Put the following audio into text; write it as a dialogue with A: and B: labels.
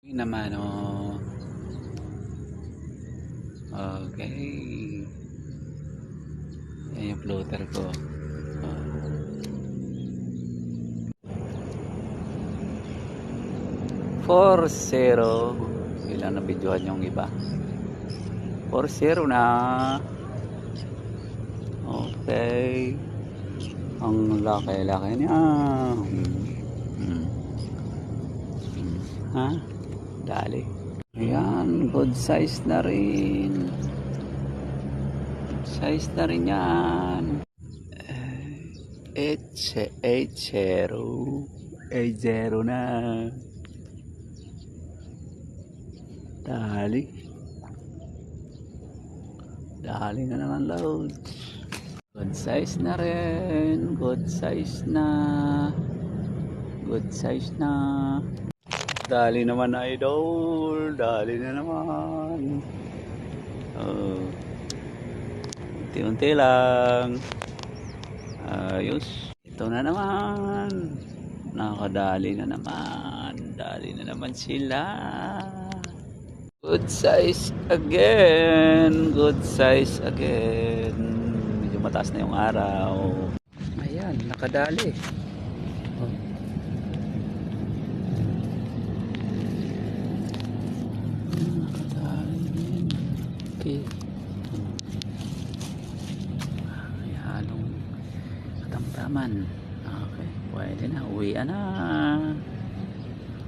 A: Yun naman, oh. Okay. Yan yung floater ko. Oh. 4-0. Ilang na videohan yung iba. 4-0 na. Okay. Ang laki-laki niya. Ha? Dali. Ayan, good size na rin. Good size na rin yan. 8-0. 8-0 na. Dali. Dali na naman, loads. Good size na rin. Good size na. Good size na. Dali naman, idol. Dali na naman. Oh. Unti-unti lang. Ayos. Ito na naman. Nakadali na naman. Dali na naman sila. Good size again. Good size again. Medyo mataas na yung araw. Ayan, nakadali. Oh. Okay. Ay, halong katamtaman. Okay, pwede na. Uwian na.